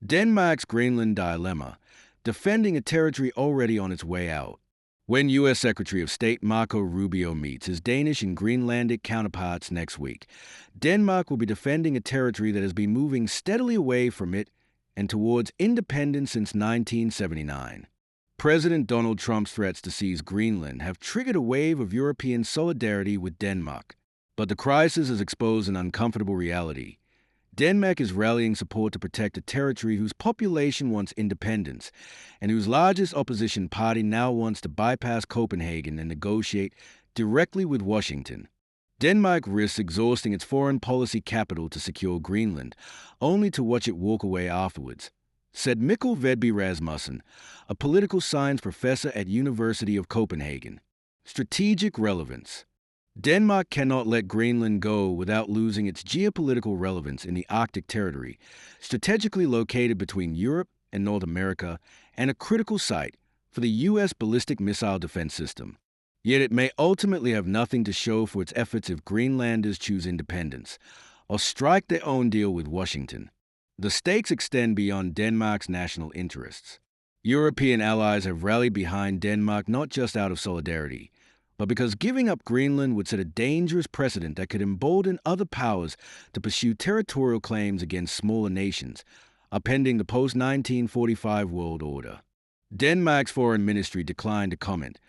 Denmark's Greenland dilemma, defending a territory already on its way out. When U.S. Secretary of State Marco Rubio meets his Danish and Greenlandic counterparts next week, Denmark will be defending a territory that has been moving steadily away from it and towards independence since 1979. President Donald Trump's threats to seize Greenland have triggered a wave of European solidarity with Denmark. But the crisis has exposed an uncomfortable reality. Denmark is rallying support to protect a territory whose population wants independence and whose largest opposition party now wants to bypass Copenhagen and negotiate directly with Washington. Denmark risks exhausting its foreign policy capital to secure Greenland, only to watch it walk away afterwards, said Mikkel Vedby Rasmussen, a political science professor at University of Copenhagen. Strategic relevance. Denmark cannot let Greenland go without losing its geopolitical relevance in the Arctic territory, strategically located between Europe and North America, and a critical site for the U.S. ballistic missile defense system. Yet it may ultimately have nothing to show for its efforts if Greenlanders choose independence or strike their own deal with Washington. The stakes extend beyond Denmark's national interests. European allies have rallied behind Denmark not just out of solidarity, but because giving up Greenland would set a dangerous precedent that could embolden other powers to pursue territorial claims against smaller nations, upending the post-1945 world order. Denmark's foreign ministry declined to comment,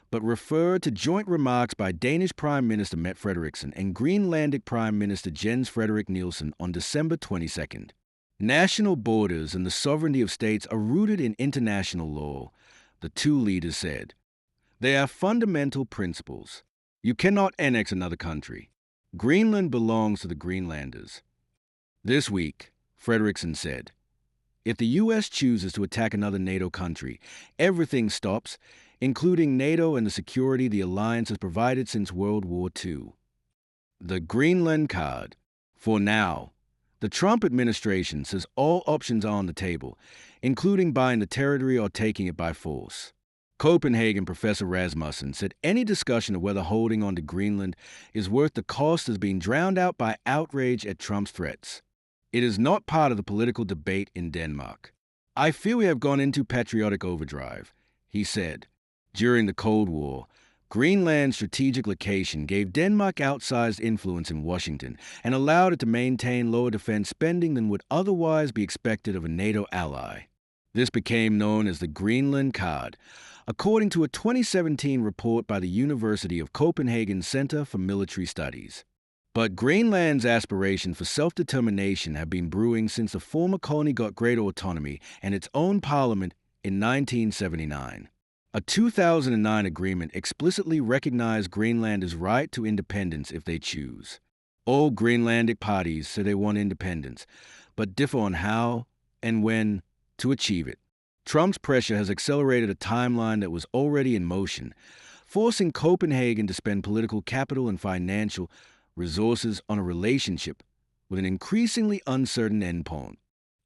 but referred to joint remarks by Danish Prime Minister Mette Frederiksen and Greenlandic Prime Minister Jens Frederik Nielsen on December 22nd. National borders and the sovereignty of states are rooted in international law, the two leaders said. They are fundamental principles. You cannot annex another country. Greenland belongs to the Greenlanders. This week, Frederiksen said, if the U.S. chooses to attack another NATO country, everything stops, including NATO and the security the alliance has provided since World War II. The Greenland card. For now, the Trump administration says all options are on the table, including buying the territory or taking it by force. Copenhagen Professor Rasmussen said any discussion of whether holding on to Greenland is worth the cost has been drowned out by outrage at Trump's threats. It is not part of the political debate in Denmark. I feel we have gone into patriotic overdrive, he said. During the Cold War, Greenland's strategic location gave Denmark outsized influence in Washington and allowed it to maintain lower defense spending than would otherwise be expected of a NATO ally. This became known as the Greenland card, according to a 2017 report by the University of Copenhagen Center for Military Studies. But Greenland's aspiration for self-determination have been brewing since the former colony got greater autonomy and its own parliament in 1979. A 2009 agreement explicitly recognized Greenlanders' right to independence if they choose. All Greenlandic parties say they want independence, but differ on how and when to achieve it. Trump's pressure has accelerated a timeline that was already in motion, forcing Copenhagen to spend political capital and financial resources on a relationship with an increasingly uncertain endpoint.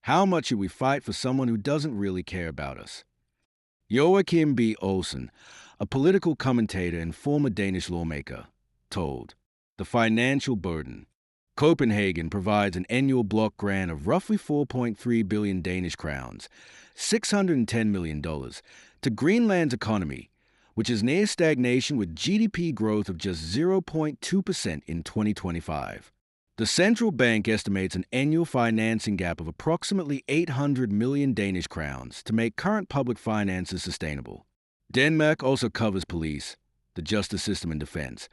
How much should we fight for someone who doesn't really care about us? Joachim B. Olsen, a political commentator and former Danish lawmaker, told, the financial burden. Copenhagen provides an annual block grant of roughly 4.3 billion Danish crowns, $610 million, to Greenland's economy, which is near stagnation with GDP growth of just 0.2% in 2025. The central bank estimates an annual financing gap of approximately 800 million Danish crowns to make current public finances sustainable. Denmark also covers police, the justice system, and defense,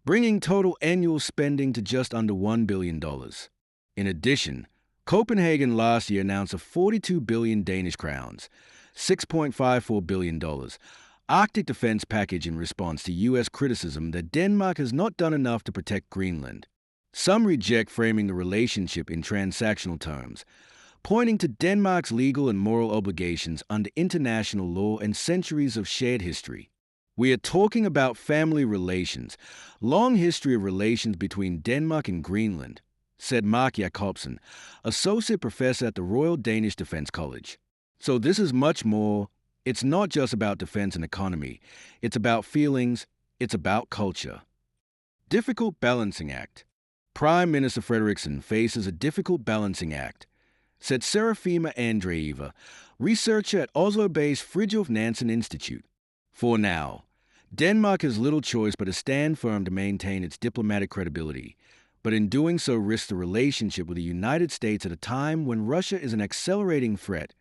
bringing total annual spending to just under $1 billion. In addition, Copenhagen last year announced a 42 billion Danish crowns, $6.54 billion, Arctic defense package in response to U.S. criticism that Denmark has not done enough to protect Greenland. Some reject framing the relationship in transactional terms, pointing to Denmark's legal and moral obligations under international law and centuries of shared history. We are talking about family relations, long history of relations between Denmark and Greenland, said Mark Jacobsen, associate professor at the Royal Danish Defence College. So this is much more. It's not just about defense and economy. It's about feelings. It's about culture. Difficult balancing act. Prime Minister Frederiksen faces a difficult balancing act. said Serafima Andreeva, researcher at Oslo-based Fridtjof Nansen Institute. For now, Denmark has little choice but to stand firm to maintain its diplomatic credibility, but in doing so risks the relationship with the United States at a time when Russia is an accelerating threat,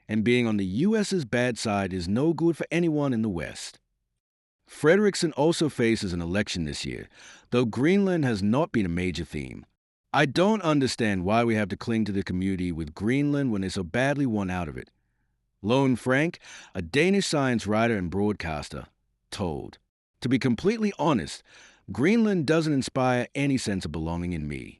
and being on the U.S.'s bad side is no good for anyone in the West. Frederiksen also faces an election this year, though Greenland has not been a major theme. I don't understand why we have to cling to the community with Greenland when they so badly want out of it. Lone Frank, a Danish science writer and broadcaster, told, "To be completely honest, Greenland doesn't inspire any sense of belonging in me."